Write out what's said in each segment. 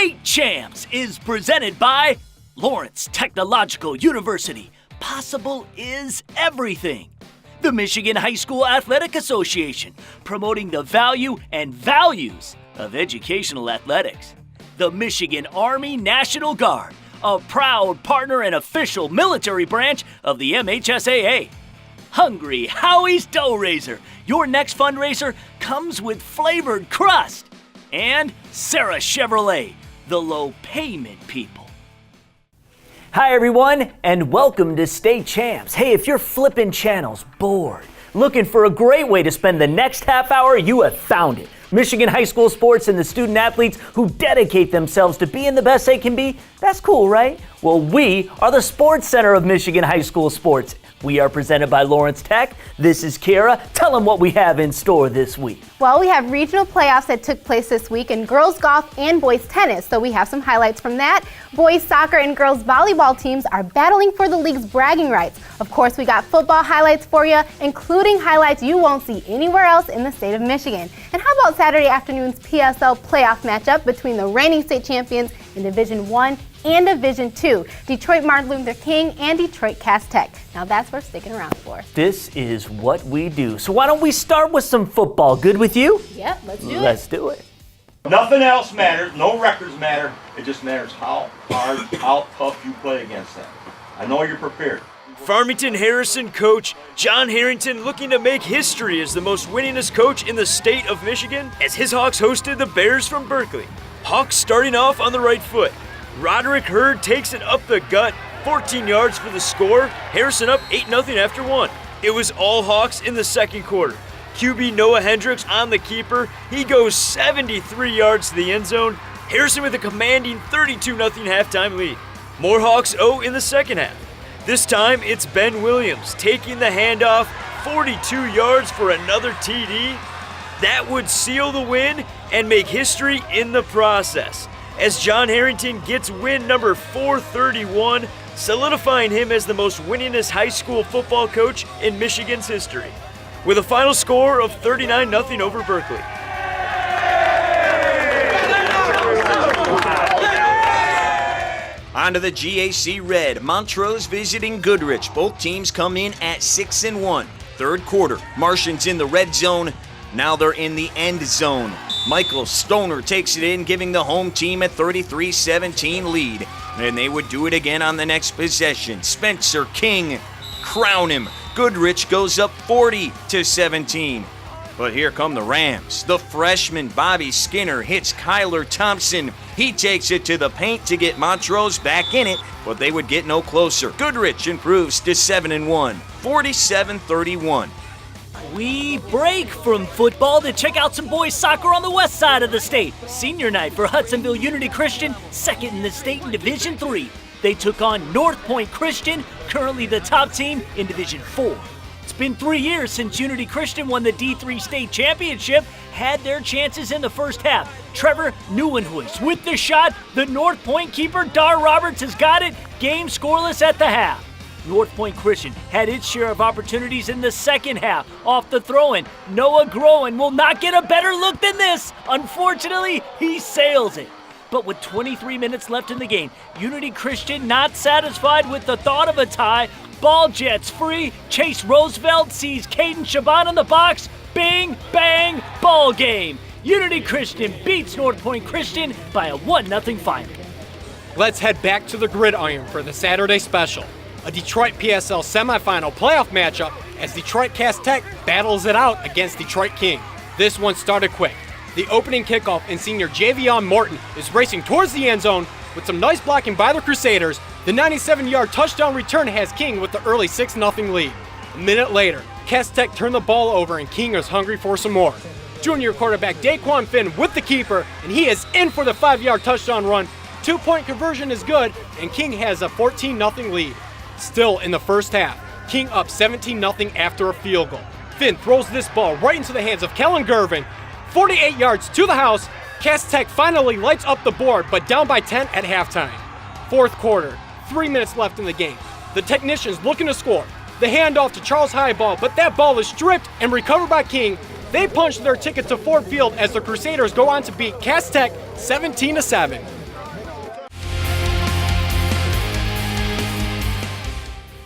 State Champs is presented by Lawrence Technological University. Possible is everything. The Michigan High School Athletic Association, promoting the value and values of educational athletics. The Michigan Army National Guard, a proud partner and official military branch of the MHSAA. Hungry Howie's Dough Raiser, your next fundraiser comes with flavored crust. And Sarah Chevrolet, the low payment people. Hi everyone, and welcome to State Champs. Hey, if you're flipping channels, bored, looking for a great way to spend the next half hour, you have found it. Michigan high school sports and the student athletes who dedicate themselves to being the best they can be. That's cool, right? Well, we are the Sports Center of Michigan high school sports. We are presented by Lawrence Tech. This is Kara. Tell them what we have in store this week. Well, we have regional playoffs that took place this week in girls golf and boys tennis, so we have some highlights from that. Boys soccer and girls volleyball teams are battling for the league's bragging rights. Of course, we got football highlights for you, including highlights you won't see anywhere else in the state of Michigan. And how about Saturday afternoon's PSL playoff matchup between the reigning state champions in Division I and Division II, Detroit Martin Luther King and Detroit Cass Tech. Now that's worth sticking around for. This is what we do. So why don't we start with some football? Good with you? Yep, let's do it. Let's do it. Nothing else matters. No records matter. It just matters how hard, how tough you play against them. I know you're prepared. Farmington Harrison coach John Harrington looking to make history as the most winningest coach in the state of Michigan as his Hawks hosted the Bears from Berkeley. Hawks starting off on the right foot. Roderick Hurd takes it up the gut, 14 yards for the score. Harrison up 8-0 after one. It was all Hawks in the second quarter. QB Noah Hendricks on the keeper. He goes 73 yards to the end zone. Harrison with a commanding 32-0 halftime lead. More Hawks in the second half. This time it's Ben Williams taking the handoff, 42 yards for another TD. That would seal the win and make history in the process, as John Harrington gets win number 431, solidifying him as the most winningest high school football coach in Michigan's history, with a final score of 39-0 over Berkeley. On to the GAC Red. Montrose visiting Goodrich. Both teams come in at 6-1. Third quarter, Martians in the red zone. Now they're in the end zone. Michael Stoner takes it in, giving the home team a 33-17 lead. And they would do it again on the next possession. Spencer King, crown him. Goodrich goes up 40-17. But here come the Rams. The freshman Bobby Skinner hits Kyler Thompson. He takes it to the paint to get Montrose back in it, but they would get no closer. Goodrich improves to 7-1, 47-31. We break from football to check out some boys soccer on the west side of the state. Senior night for Hudsonville Unity Christian, second in the state in Division III. They took on North Point Christian, currently the top team in Division IV. It's been 3 years since Unity Christian won the D3 state championship, had their chances in the first half. Trevor Neuenhuis with the shot. The North Point keeper, Dar Roberts, has got it. Game scoreless at the half. North Point Christian had its share of opportunities in the second half. Off the throw-in, Noah Groen will not get a better look than this. Unfortunately, he sails it. But with 23 minutes left in the game, Unity Christian not satisfied with the thought of a tie. Ball jets free. Chase Roosevelt sees Caden Shaban in the box. Bing, bang, ball game. Unity Christian beats North Point Christian by a 1-0 final. Let's head back to the gridiron for the Saturday special. A Detroit PSL semifinal playoff matchup as Detroit Cass Tech battles it out against Detroit King. This one started quick. The opening kickoff and senior Javion Morton is racing towards the end zone with some nice blocking by the Crusaders. The 97-yard touchdown return has King with the early 6-0 lead. A minute later, Cass Tech turned the ball over and King is hungry for some more. Junior quarterback Daquan Finn with the keeper, and he is in for the 5-yard touchdown run. 2-point conversion is good, and King has a 14-0 lead. Still in the first half, King up 17-0 after a field goal. Finn throws this ball right into the hands of Kellen Gervin. 48 yards to the house. Cass Tech finally lights up the board, but down by 10 at halftime. Fourth quarter, 3 minutes left in the game. The technicians looking to score. The handoff to Charles Highball, but that ball is stripped and recovered by King. They punch their ticket to Ford Field as the Crusaders go on to beat Cass Tech 17-7.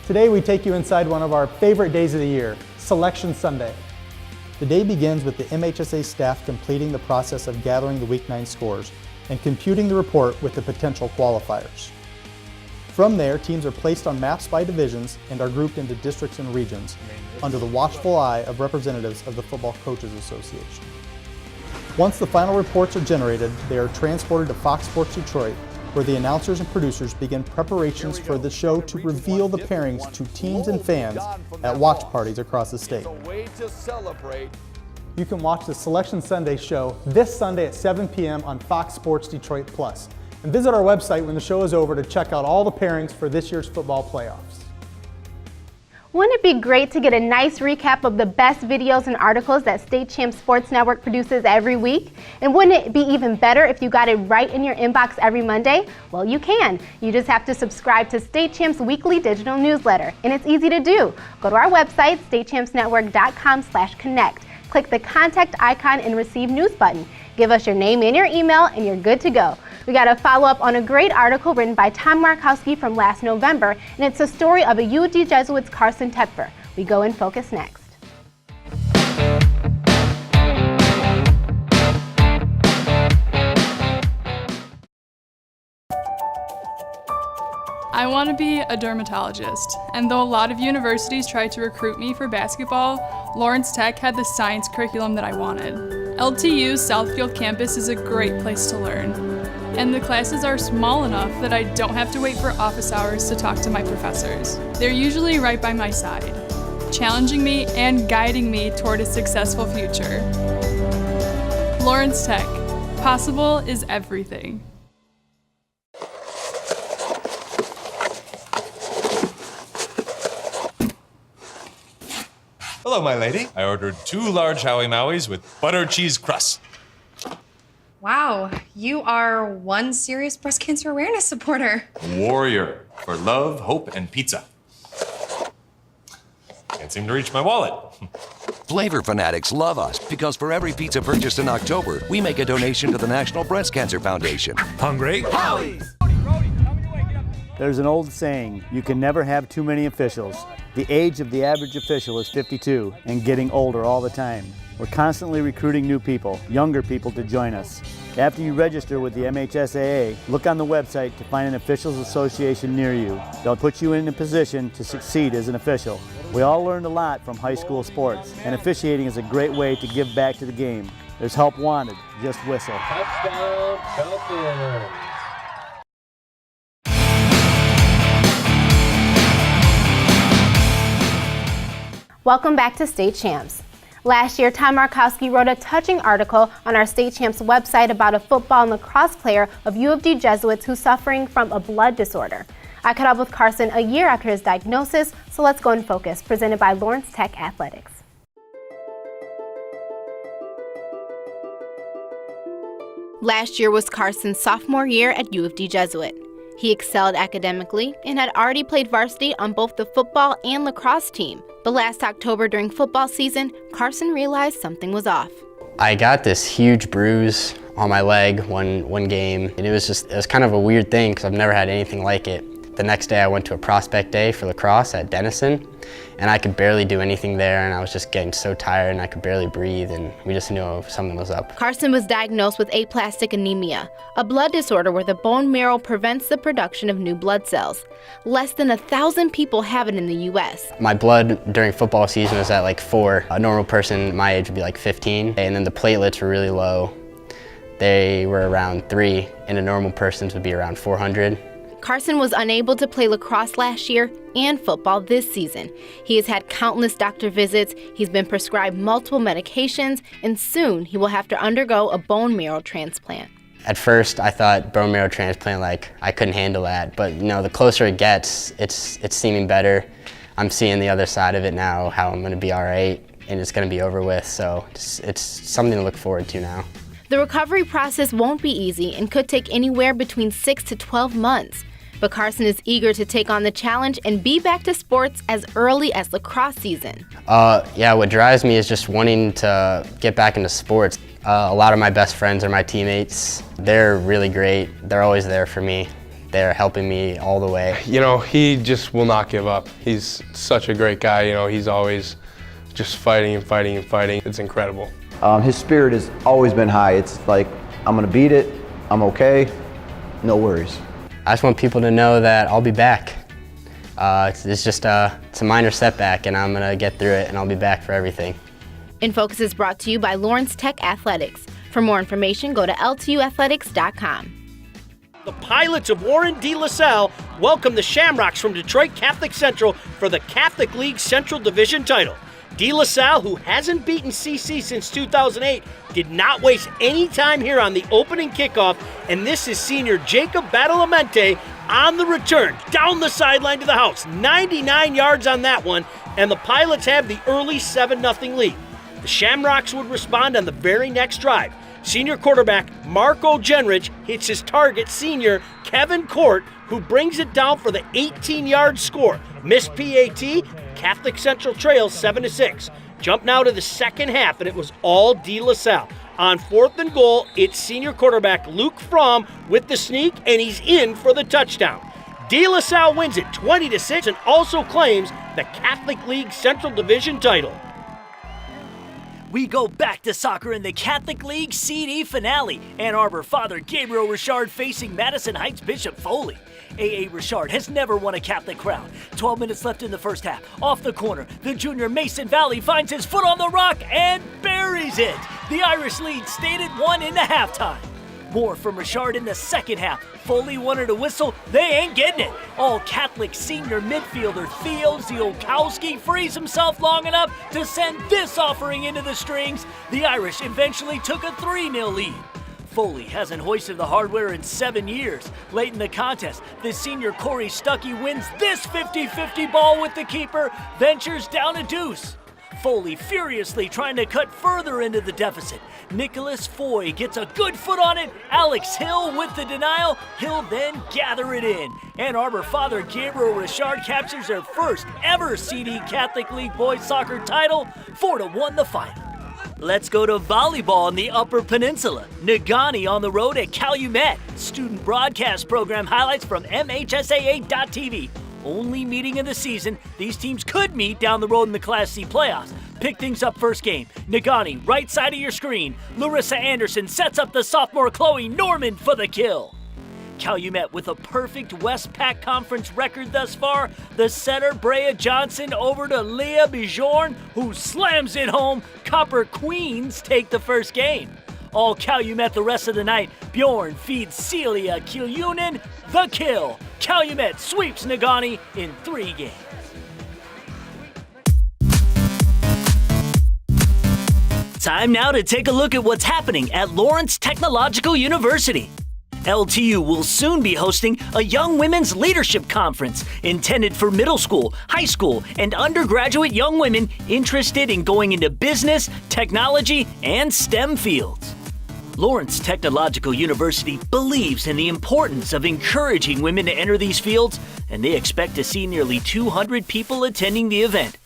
Today we take you inside one of our favorite days of the year, Selection Sunday. The day begins with the MHSA staff completing the process of gathering the Week 9 scores and computing the report with the potential qualifiers. From there, teams are placed on maps by divisions and are grouped into districts and regions under the watchful eye of representatives of the Football Coaches Association. Once the final reports are generated, they are transported to Fox Sports Detroit, where the announcers and producers begin preparations for the show to reveal the pairings to teams and fans at watch parties across the state. You can watch the Selection Sunday show this Sunday at 7 p.m. on Fox Sports Detroit Plus. And visit our website when the show is over to check out all the pairings for this year's football playoffs. Wouldn't it be great to get a nice recap of the best videos and articles that State Champs Sports Network produces every week? And wouldn't it be even better if you got it right in your inbox every Monday? Well, you can. You just have to subscribe to State Champs weekly digital newsletter, and it's easy to do. Go to our website, statechampsnetwork.com/connect. Click the contact icon and receive news button. Give us your name and your email, and you're good to go. We got a follow-up on a great article written by Tom Markowski from last November, and it's the story of a U of D Jesuits' Carson Tepfer. We go in focus next. I want to be a dermatologist, and though a lot of universities tried to recruit me for basketball, Lawrence Tech had the science curriculum that I wanted. LTU's Southfield campus is a great place to learn, and the classes are small enough that I don't have to wait for office hours to talk to my professors. They're usually right by my side, challenging me and guiding me toward a successful future. Lawrence Tech, possible is everything. Hello, my lady. I ordered 2 large Howie Mauis with butter cheese crust. Wow, you are one serious breast cancer awareness supporter. Warrior for love, hope, and pizza. Can't seem to reach my wallet. Flavor fanatics love us because for every pizza purchased in October, we make a donation to the National Breast Cancer Foundation. Hungry? Howie's! There's an old saying, you can never have too many officials. The age of the average official is 52 and getting older all the time. We're constantly recruiting new people, younger people to join us. After you register with the MHSAA, look on the website to find an officials association near you. They'll put you in a position to succeed as an official. We all learned a lot from high school sports, and officiating is a great way to give back to the game. There's help wanted, just whistle. Touchdown, Falcons. Welcome back to State Champs. Last year, Tom Markowski wrote a touching article on our State Champs website about a football and lacrosse player of U of D Jesuits who's suffering from a blood disorder. I caught up with Carson a year after his diagnosis, so let's go in focus, presented by Lawrence Tech Athletics. Last year was Carson's sophomore year at U of D Jesuit. He excelled academically and had already played varsity on both the football and lacrosse team. But last October during football season, Carson realized something was off. I got this huge bruise on my leg one game, and it was kind of a weird thing because I've never had anything like it. The next day I went to a prospect day for lacrosse at Denison, and I could barely do anything there, and I was just getting so tired and I could barely breathe, and we just knew something was up. Carson was diagnosed with aplastic anemia, a blood disorder where the bone marrow prevents the production of new blood cells. Less than 1,000 people have it in the U.S. My blood during football season was at like 4. A normal person my age would be like 15, and then the platelets were really low. They were around 3, and a normal person's would be around 400. Carson was unable to play lacrosse last year and football this season. He has had countless doctor visits, he's been prescribed multiple medications, and soon he will have to undergo a bone marrow transplant. At first, I thought bone marrow transplant, like I couldn't handle that, but you know, the closer it gets, it's seeming better. I'm seeing the other side of it now, how I'm gonna be all right, and it's gonna be over with, so it's something to look forward to now. The recovery process won't be easy and could take anywhere between 6 to 12 months. But Carson is eager to take on the challenge and be back to sports as early as lacrosse season. Yeah, what drives me is just wanting to get back into sports. A lot of my best friends are my teammates. They're really great. They're always there for me. there helping me all the way. You know, he just will not give up. He's such a great guy. You know, he's always just fighting and fighting and fighting. It's incredible. His spirit has always been high. It's like, I'm gonna beat it, I'm okay, no worries. I just want people to know that I'll be back. It's just it's a minor setback, and I'm gonna get through it, and I'll be back for everything. In Focus is brought to you by Lawrence Tech Athletics. For more information, go to ltuathletics.com. The Pilots of Warren De La Salle welcome the Shamrocks from Detroit Catholic Central for the Catholic League Central Division title. De La Salle, who hasn't beaten CC since 2008, did not waste any time here on the opening kickoff, and this is senior Jacob Badalamenti on the return, down the sideline to the house. 99 yards on that one, and the Pilots have the early 7-0 lead. The Shamrocks would respond on the very next drive. Senior quarterback Marco Genrich hits his target, senior Kevin Court, who brings it down for the 18-yard score. Missed PAT, Catholic Central trails 7-6. Jump now to the second half, and it was all De La Salle. On 4th and goal, it's senior quarterback Luke Fromm with the sneak, and he's in for the touchdown. De La Salle wins it 20-6 and also claims the Catholic League Central Division title. We go back to soccer in the Catholic League CD finale. Ann Arbor Father Gabriel Richard facing Madison Heights Bishop Foley. A.A. Richard has never won a Catholic crown. 12 minutes left in the first half. Off the corner, the junior Mason Valley finds his foot on the rock and buries it. The Irish lead stayed at 1 into halftime. More from Richard in the second half. Foley wanted a whistle. They ain't getting it. All Catholic senior midfielder Theo Ziolkowski frees himself long enough to send this offering into the strings. The Irish eventually took a 3-0 lead. Foley hasn't hoisted the hardware in 7 years. Late in the contest, the senior Corey Stuckey wins this 50-50 ball with the keeper, ventures down a deuce. Foley furiously trying to cut further into the deficit. Nicholas Foy gets a good foot on it. Alex Hill with the denial. He'll then gather it in. Ann Arbor Father Gabriel Richard captures their first ever CD Catholic League boys soccer title, 4-1 the final. Let's go to volleyball in the Upper Peninsula. Negaunee on the road at Calumet. Student broadcast program highlights from MHSAA.tv. Only meeting of the season, these teams could meet down the road in the Class C playoffs. Pick things up first game. Negaunee, right side of your screen. Larissa Anderson sets up the sophomore Chloe Norman for the kill. Calumet with a perfect Westpac Conference record thus far. The setter Brea Johnson over to Leah Bjorn, who slams it home. Copper Queens take the first game. All Calumet the rest of the night. Bjorn feeds Celia Kiljunen the kill. Calumet sweeps Negaunee in 3 games. Time now to take a look at what's happening at Lawrence Technological University. LTU will soon be hosting a Young Women's Leadership Conference intended for middle school, high school, and undergraduate young women interested in going into business, technology, and STEM fields. Lawrence Technological University believes in the importance of encouraging women to enter these fields, and they expect to see nearly 200 people attending the event.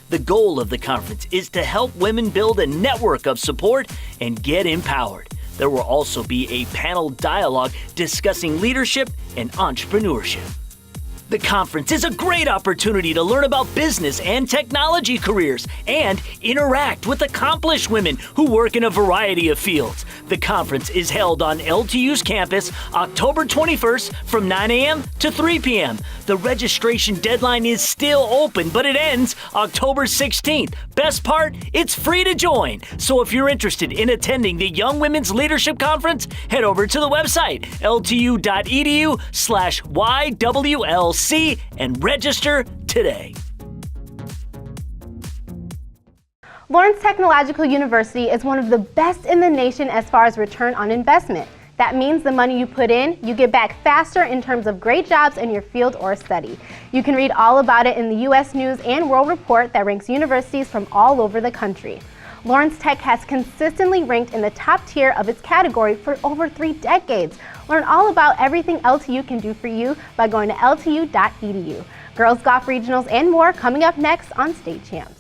The goal of the conference is to help women build a network of support and get empowered. There will also be a panel dialogue discussing leadership and entrepreneurship. The conference is a great opportunity to learn about business and technology careers and interact with accomplished women who work in a variety of fields. The conference is held on LTU's campus October 21st from 9 a.m. to 3 p.m. The registration deadline is still open, but it ends October 16th. Best part, it's free to join. So if you're interested in attending the Young Women's Leadership Conference, head over to the website ltu.edu/YWLC and register today. Lawrence Technological University is one of the best in the nation as far as return on investment. That means the money you put in, you get back faster in terms of great jobs in your field or study. You can read all about it in the U.S. News and World Report that ranks universities from all over the country. Lawrence Tech has consistently ranked in the top tier of its category for over 3 decades. Learn all about everything LTU can do for you by going to ltu.edu. Girls Golf Regionals and more coming up next on State Champs.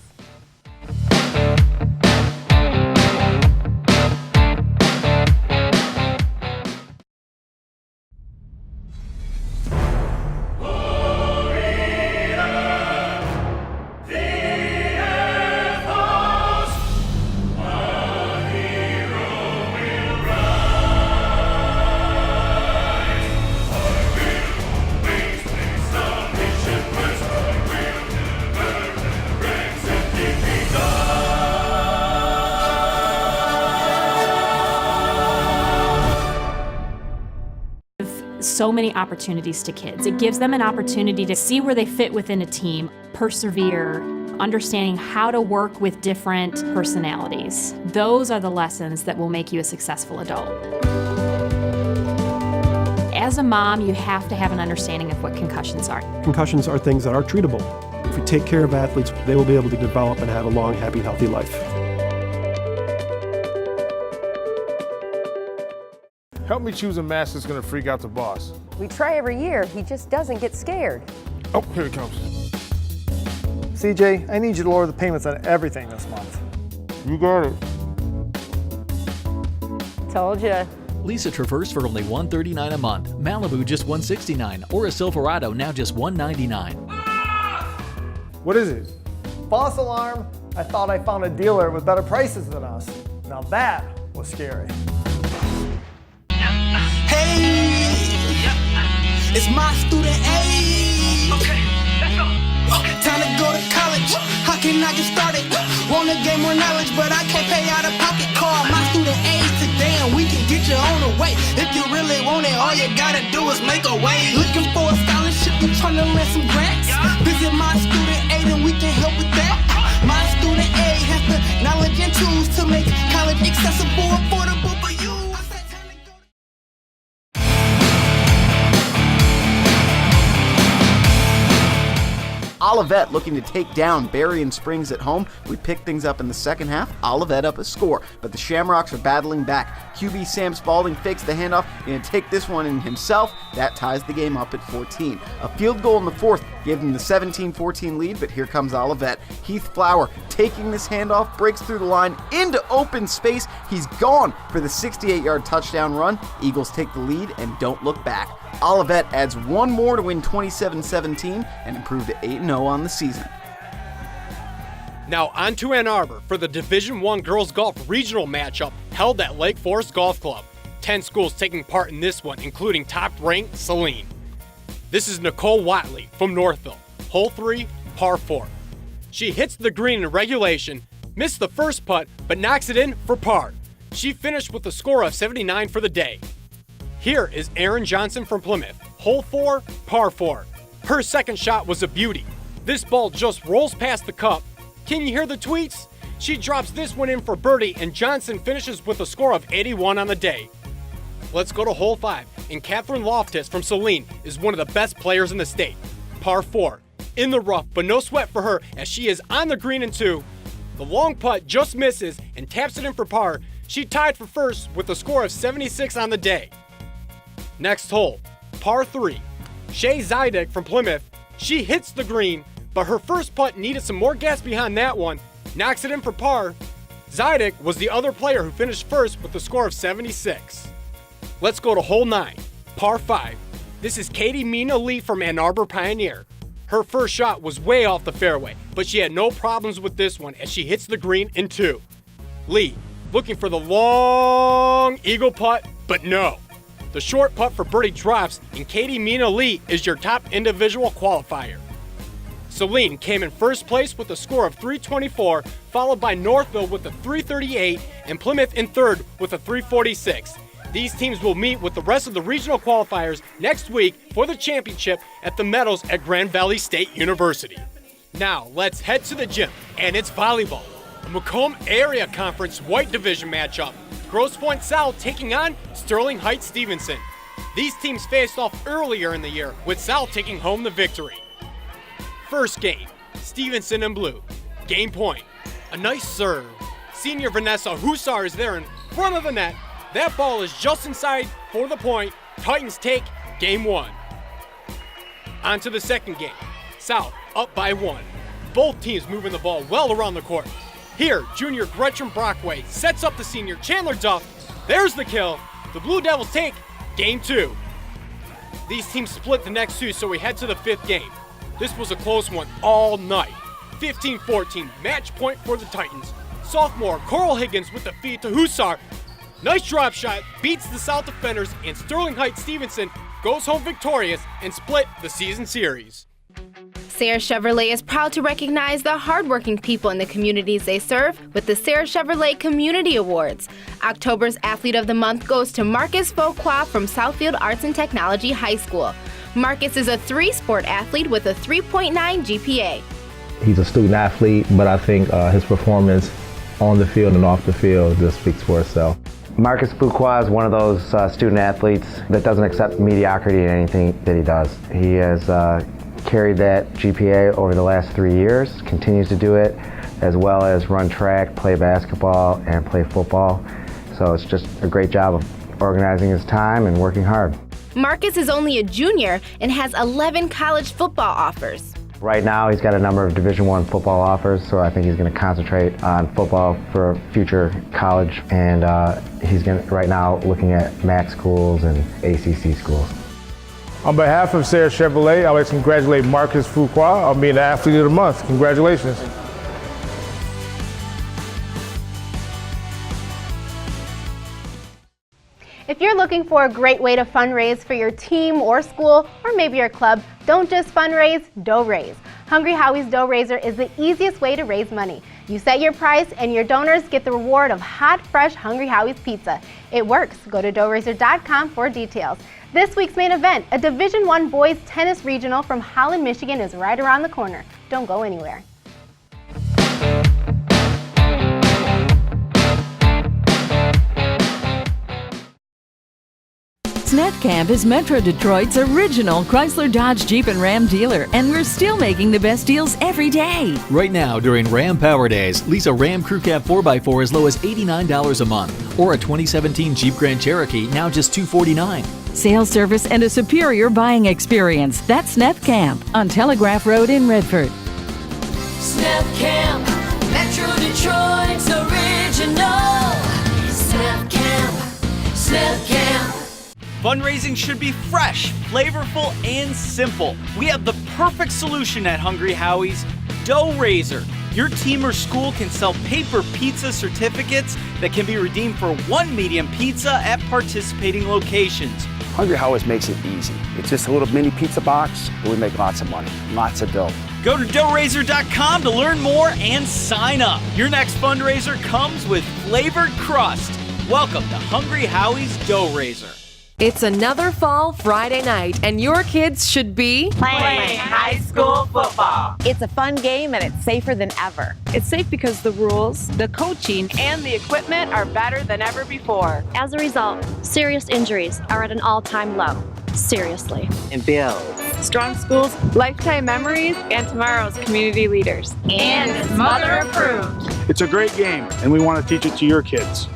So many opportunities to kids. It gives them an opportunity to see where they fit within a team, persevere, understanding how to work with different personalities. Those are the lessons that will make you a successful adult. As a mom, you have to have an understanding of what concussions are. Concussions are things that are treatable. If we take care of athletes, they will be able to develop and have a long, happy, healthy life. Help me choose a mask that's gonna freak out the boss. We try every year, he just doesn't get scared. Oh, here it comes. CJ, I need you to lower the payments on everything this month. You got it. Told ya. Lease a Traverse for only $139 a month, Malibu just $169, or a Silverado now just $199. What is it? False alarm. I thought I found a dealer with better prices than us. Now that was scary. It's my student aid. Okay, let's go. Time to go to college. How can I get started? Wanna gain more knowledge, but I can't pay out of pocket. Call my student aid today and we can get you on the way. If you really want it, all you gotta do is make a way. Looking for a scholarship, you tryna land some grants? Visit my student aid and we can help with that. My student aid has the knowledge and tools to make college accessible, affordable for you. Olivet looking to take down Berrien Springs at home. We picked things up in the second half. Olivet up a score, but the Shamrocks are battling back. QB Sam Spalding fakes the handoff and take this one in himself. That ties the game up at 14. A field goal in the fourth gave them the 17-14 lead, but here comes Olivet. Heath Flower taking this handoff, breaks through the line into open space. He's gone for the 68-yard touchdown run. Eagles take the lead and don't look back. Olivet adds one more to win 27-17 and improve to 8-0 on the season. Now on to Ann Arbor for the Division I Girls Golf Regional matchup held at Lake Forest Golf Club. 10 schools taking part in this one, including top-ranked Saline. This is Nicole Watley from Northville, hole 3, par 4. She hits the green in regulation, missed the first putt, but knocks it in for par. She finished with a score of 79 for the day. Here is Erin Johnson from Plymouth, hole 4, par 4. Her second shot was a beauty. This ball just rolls past the cup. Can you hear the tweets? She drops this one in for birdie and Johnson finishes with a score of 81 on the day. Let's go to hole 5, and Catherine Loftus from Saline is one of the best players in the state. Par 4, in the rough, but no sweat for her as she is on the green in 2. The long putt just misses and taps it in for par. She tied for first with a score of 76 on the day. Next hole, par 3. Shay Zydek from Plymouth. She hits the green, but her first putt needed some more gas behind that one. Knocks it in for par. Zydek was the other player who finished first with a score of 76. Let's go to hole 9, par 5. This is Katie Mina Lee from Ann Arbor Pioneer. Her first shot was way off the fairway, but she had no problems with this one as she hits the green in 2. Lee, looking for the long eagle putt, but no. The short putt for birdie drops, and Katie Mina Lee is your top individual qualifier. Saline came in first place with a score of 324, followed by Northville with a 338, and Plymouth in third with a 346. These teams will meet with the rest of the regional qualifiers next week for the championship at the Meadows at Grand Valley State University. Now, let's head to the gym, and it's volleyball. A Macomb Area Conference White Division matchup. Grosse Pointe South taking on Sterling Heights Stevenson. These teams faced off earlier in the year, with South taking home the victory. First game, Stevenson in blue. Game point. A nice serve. Senior Vanessa Hussar is there in front of the net. That ball is just inside for the point. Titans take game 1. On to the second game. South up by 1. Both teams moving the ball well around the court. Here, junior Gretchen Brockway sets up the senior Chandler Duff. There's the kill. The Blue Devils take game 2. These teams split the next 2, so we head to the 5th game. This was a close one all night. 15-14, match point for the Titans. Sophomore Coral Higgins with the feed to Hussar. Nice drop shot, beats the South defenders, and Sterling Heights Stevenson goes home victorious and split the season series. Sayre Chevrolet is proud to recognize the hardworking people in the communities they serve with the Sayre Chevrolet Community Awards. October's Athlete of the Month goes to Marcus Fuqua from Southfield Arts and Technology High School. Marcus is a three-sport athlete with a 3.9 GPA. He's a student athlete, but I think his performance on the field and off the field just speaks for itself. Marcus Fuqua is one of those student athletes that doesn't accept mediocrity in anything that he does. He has carried that GPA over the last 3 years, continues to do it, as well as run track, play basketball, and play football. So it's just a great job of organizing his time and working hard. Marcus is only a junior and has 11 college football offers. Right now he's got a number of Division I football offers, so I think he's going to concentrate on football for future college, and he's right now looking at MAC schools and ACC schools. On behalf of Sayre Chevrolet, I'd like to congratulate Marcus Fuqua on being the Athlete of the Month. Congratulations. If you're looking for a great way to fundraise for your team or school or maybe your club, don't just fundraise, dough raise. Hungry Howie's Dough Raiser is the easiest way to raise money. You set your price and your donors get the reward of hot, fresh Hungry Howie's pizza. It works. Go to doughraiser.com for details. This week's main event, a Division I boys tennis regional from Holland, Michigan, is right around the corner. Don't go anywhere. Snap Camp is Metro Detroit's original Chrysler, Dodge, Jeep, and Ram dealer, and we're still making the best deals every day. Right now, during Ram Power Days, lease a Ram Crew Cab 4x4 as low as $89 a month, or a 2017 Jeep Grand Cherokee, now just $249. Sales service and a superior buying experience. That's Snap Camp on Telegraph Road in Redford. Snap Camp, Metro Detroit's original. Snap Camp, Snap Camp. Fundraising should be fresh, flavorful, and simple. We have the perfect solution at Hungry Howie's, Dough Raiser. Your team or school can sell paper pizza certificates that can be redeemed for one medium pizza at participating locations. Hungry Howie's makes it easy. It's just a little mini pizza box, and we make lots of money, lots of dough. Go to doughraiser.com to learn more and sign up. Your next fundraiser comes with flavored crust. Welcome to Hungry Howie's Dough Raiser. It's another fall Friday night, and your kids should be playing high school football. It's a fun game, and it's safer than ever. It's safe because the rules, the coaching, and the equipment are better than ever before. As a result, serious injuries are at an all-time low. Seriously. And builds strong schools, lifetime memories, and tomorrow's community leaders. And it's mother approved. It's a great game, and we want to teach it to your kids.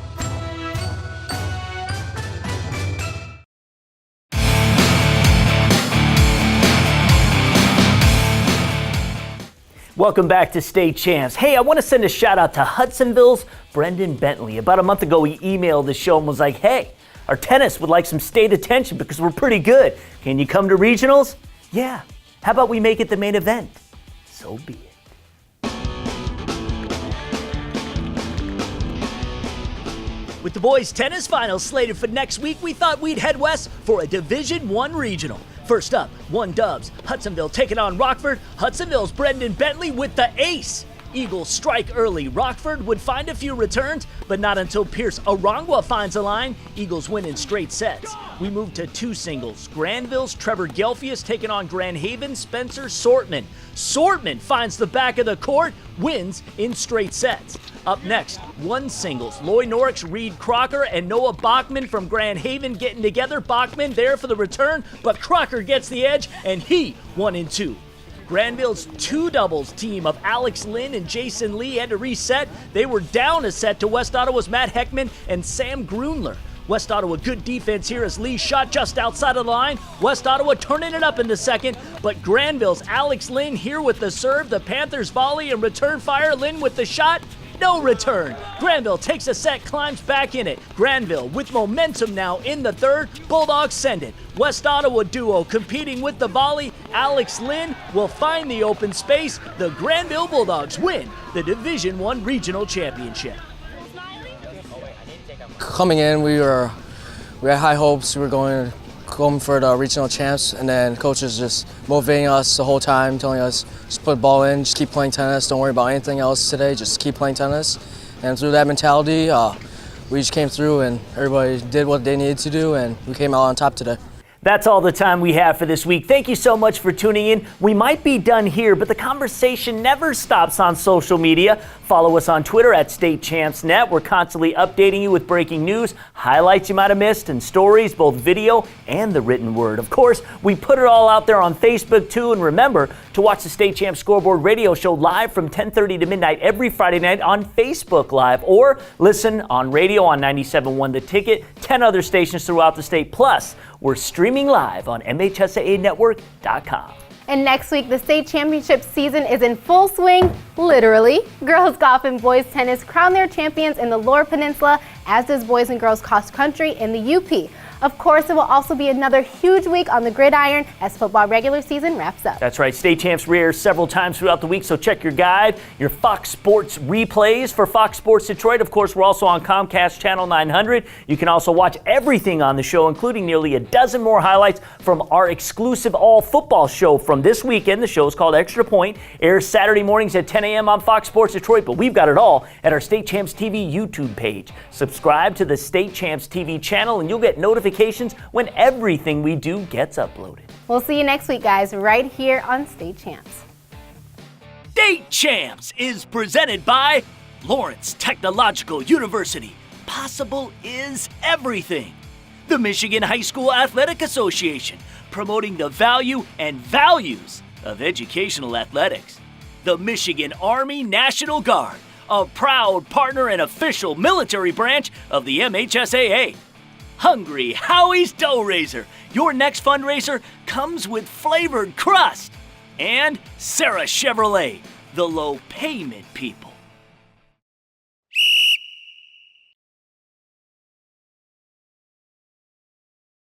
Welcome back to State Champs. Hey, I want to send a shout out to Hudsonville's Brendan Bentley. About a month ago, he emailed the show and was like, hey, our tennis would like some state attention because we're pretty good. Can you come to regionals? Yeah. How about we make it the main event? So be it. With the boys tennis finals slated for next week, we thought we'd head west for a Division I regional. First up, 1-Dubs, Hudsonville taking on Rockford. Hudsonville's Brendan Bentley with the ace. Eagles strike early. Rockford would find a few returns, but not until Pierce Arangwa finds a line. Eagles win in straight sets. We move to 2 singles. Granville's Trevor Gelfius taking on Grand Haven's Spencer Sortman. Sortman finds the back of the court, wins in straight sets. Up next, 1 singles. Lloyd Norrick's Reed Crocker and Noah Bachman from Grand Haven getting together. Bachman there for the return, but Crocker gets the edge, and he won in 2. Granville's 2 doubles team of Alex Lynn and Jason Lee had to reset. They were down a set to West Ottawa's Matt Heckman and Sam Grunler. West Ottawa good defense here as Lee shot just outside of the line. West Ottawa turning it up in the second, but Granville's Alex Lynn here with the serve. The Panthers volley and return fire. Lynn with the shot. No return. Granville takes a set, climbs back in it. Granville with momentum now in the third. Bulldogs send it. West Ottawa duo competing with the volley. Alex Lynn will find the open space. The Granville Bulldogs win the Division I Regional Championship. Coming in, we had high hopes. We were going going for the regional champs, and then coaches just motivating us the whole time, telling us just put the ball in, just keep playing tennis, don't worry about anything else today, just keep playing tennis. And through that mentality, we just came through and everybody did what they needed to do, and we came out on top today. That's all the time we have for this week. Thank you so much for tuning in. We might be done here, but the conversation never stops on social media. Follow us on Twitter at StateChampsNet. We're constantly updating you with breaking news, highlights you might have missed, and stories, both video and the written word. Of course, we put it all out there on Facebook too. And remember to watch the State Champs Scoreboard radio show live from 10:30 to midnight every Friday night on Facebook Live, or listen on radio on 97.1 The Ticket, 10 other stations throughout the state. Plus, we're streaming live on MHSAAnetwork.com. And next week, the state championship season is in full swing, literally. Girls golf and boys tennis crown their champions in the Lower Peninsula, as does boys and girls cross country in the UP. Of course, it will also be another huge week on the gridiron as football regular season wraps up. That's right. State Champs re-airs several times throughout the week, so check your guide, your Fox Sports replays for Fox Sports Detroit. Of course, we're also on Comcast Channel 900. You can also watch everything on the show, including nearly a dozen more highlights from our exclusive all-football show from this weekend. The show is called Extra Point, airs Saturday mornings at 10 a.m. on Fox Sports Detroit, but we've got it all at our State Champs TV YouTube page. Subscribe to the State Champs TV channel, and you'll get notifications when everything we do gets uploaded. We'll see you next week, guys, right here on State Champs. State Champs is presented by Lawrence Technological University. Possible is everything. The Michigan High School Athletic Association, promoting the value and values of educational athletics. The Michigan Army National Guard, a proud partner and official military branch of the MHSAA. Hungry Howie's Dough Raiser. Your next fundraiser comes with flavored crust. And Sarah Chevrolet, the low payment people.